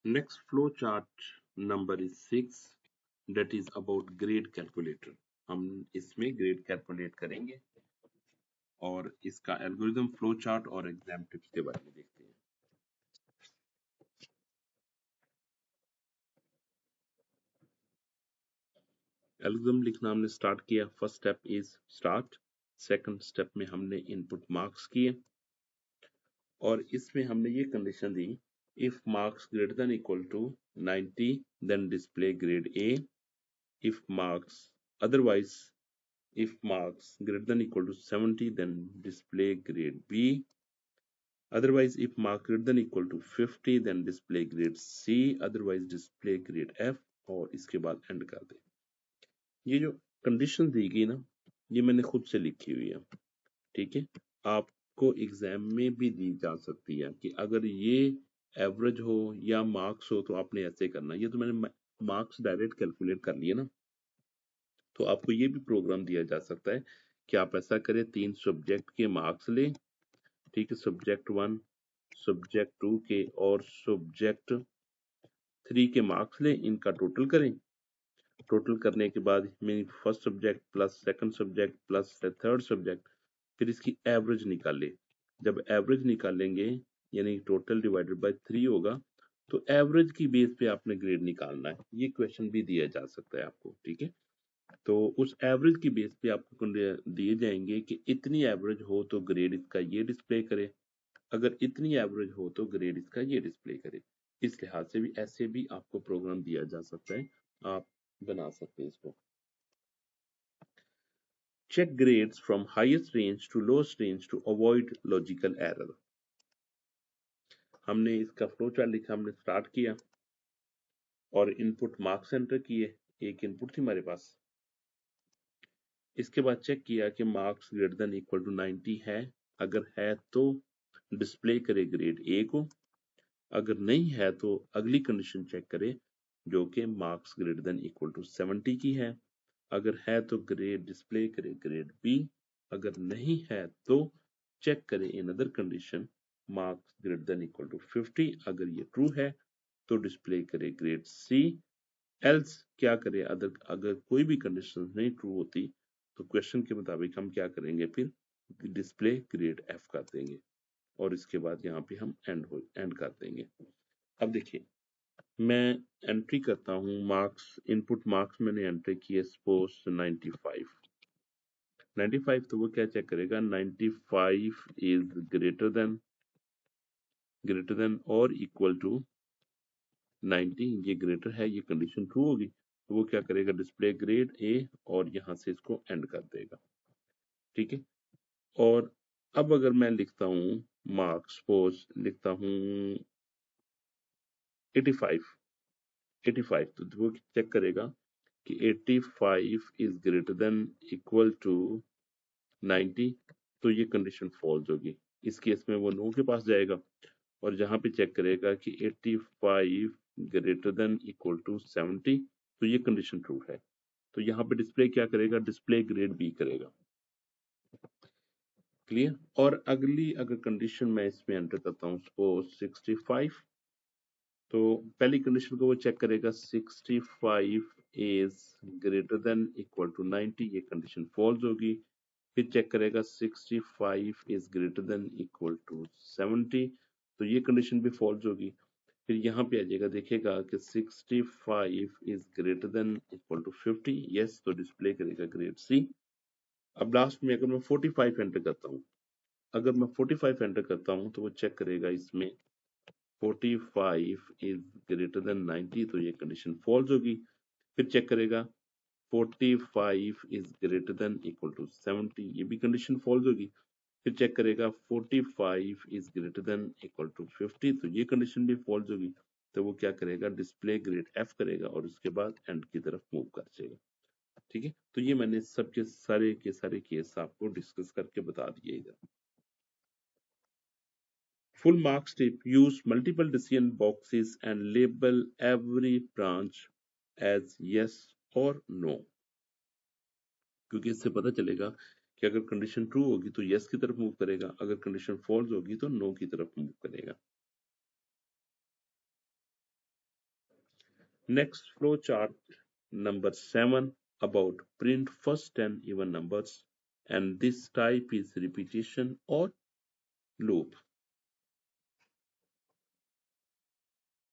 Next flow chart number is 6, that is about grade calculator. हम इसमें grade calculate करेंगे और इसका एल्गोरिथम फ्लो चार्ट और एग्जाम टिप्स के बारे में देखते हैं। एल्गोरिथम लिखना हमने स्टार्ट किया। First step is start. Second step में हमने इनपुट मार्क्स किए और इसमें हमने ये कंडीशन दी, if marks greater than equal to 90 then display grade A, if marks otherwise if marks greater than equal to 70 then display grade B, otherwise if mark greater than equal to 50 then display grade C, otherwise display grade F और इसके बाद and कर दे। ये जो condition दी गई ना, ये मैंने खुद से लिखी हुई है, ठीक है। आपको एग्जाम में भी दी जा सकती है कि अगर ये एवरेज हो या मार्क्स हो तो आपने ऐसे करना। ये तो मैंने मार्क्स डायरेक्ट कैलकुलेट कर लिए ना, तो आपको ये भी प्रोग्राम दिया जा सकता है कि आप ऐसा करें, 3 सब्जेक्ट के मार्क्स लें, ठीक है, सब्जेक्ट 1, सब्जेक्ट 2 के और सब्जेक्ट 3 के मार्क्स लें, इनका टोटल करें। टोटल करने के बाद mean first subject plus second subject plus third subject, फिर इसकी एवरेज निकालें। जब एवरेज निकालेंगे यानी टोटल डिवाइडेड बाय 3 होगा, तो एवरेज की बेस पे आपने ग्रेड निकालना है। ये क्वेश्चन भी दिया जा सकता है आपको, ठीक है। तो उस एवरेज की बेस पे आपको दिए जाएंगे कि इतनी एवरेज हो तो ग्रेड इसका ये डिस्प्ले करे, अगर इतनी एवरेज हो तो ग्रेड इसका ये डिस्प्ले करे। इस लिहाज से भी ऐसे भी आपको प्रोग्राम दिया जा सकता है, आप बना सकते हैं इसको। Check grades from highest range to lowest range to avoid logical error. हमने इसका फ्लो चार्ट लिखा, हमने स्टार्ट किया और इनपुट मार्क्स एंटर किए। एक इनपुट थी हमारे पास। इसके बाद चेक किया कि marks greater than equal to 90 है, अगर है तो डिस्प्ले करे ग्रेड ए को, अगर नहीं है तो अगली कंडीशन चेक करे जो कि marks greater than equal to 70 की है, अगर है तो ग्रेड डिस्प्ले करे ग्रेड बी, अगर नहीं है तो चेक करे in other condition marks greater than equal to 50, अगर ये ट्रू है तो डिस्प्ले करे ग्रेड सी, एल्स क्या करे, अगर कोई भी कंडीशन नहीं ट्रू होती तो क्वेश्चन के मुताबिक हम क्या करेंगे, फिर डिस्प्ले ग्रेड एफ कर देंगे और इसके बाद यहाँ पे हम एंड कर देंगे। अब देखिए, मैं एंट्री करता हूँ मार्क्स, इनपुट मार्क्स मैंने एंट्री किए सपोज 95, तो वो क्या चेक करेगा, 95 इज ग्रेटर देन और इक्वल टू 90, ये ग्रेटर है, ये कंडीशन ट्रू होगी, तो वो क्या करेगा, डिस्प्ले ग्रेड ए और यहाँ से इसको एंड कर देगा, ठीक है। और अब अगर मैं लिखता हूँ मार्क्स, सपोज लिखता हूँ 85, तो वो चेक करेगा कि 85 is greater than equal to 90, तो ये कंडीशन फॉल्स होगी। इस केस में वो नो के पास जाएगा और जहां पे चेक करेगा कि 85 ग्रेटर देन इक्वल टू 70, तो ये कंडीशन ट्रू है, तो यहाँ पे डिस्प्ले क्या करेगा, डिस्प्ले ग्रेड बी करेगा। क्लियर। और अगली अगर कंडीशन मैं इसमें एंटर करता हूँ सपोज 65, तो पहली कंडीशन को वो चेक करेगा 65 is greater than equal to 90, ये कंडीशन फॉल्स होगी। फिर चेक करेगा 65 is greater than equal to 70, तो ये कंडीशन भी फॉल्स होगी। फिर यहाँ पे आ जाएगा, देखेगा कि 65 is greater than equal to 50, yes, तो डिस्प्ले करेगा ग्रेड सी। अब लास्ट में अगर मैं 45 एंटर करता हूँ, अगर मैं 45 एंटर करता हूँ तो वो चेक करेगा इसमें 45 इज ग्रेटर देन 90, तो ये कंडीशन फॉल्स होगी। फिर चेक करेगा 45 is greater than equal to 70, ये भी कंडीशन फॉल्स होगी। फिर चेक करेगा 45 is greater than equal to 50, तो ये कंडीशन भी फॉल्स होगी। तो वो क्या करेगा, डिस्प्ले ग्रेड एफ करेगा और उसके बाद एंड की तरफ मूव कर जाएगा, ठीक है। तो ये मैंने सबके सारे के सारे केस आपको डिस्कस करके बता दिए इधर। Full marks tip: use multiple decision boxes and label every branch as yes or no, क्योंकि इससे पता चलेगा कि अगर कंडीशन ट्रू होगी तो यस की तरफ मूव करेगा, अगर कंडीशन फॉल्स होगी तो नो की तरफ मूव करेगा। Next flow chart number 7 about print first 10 even numbers, and this type is repetition or loop.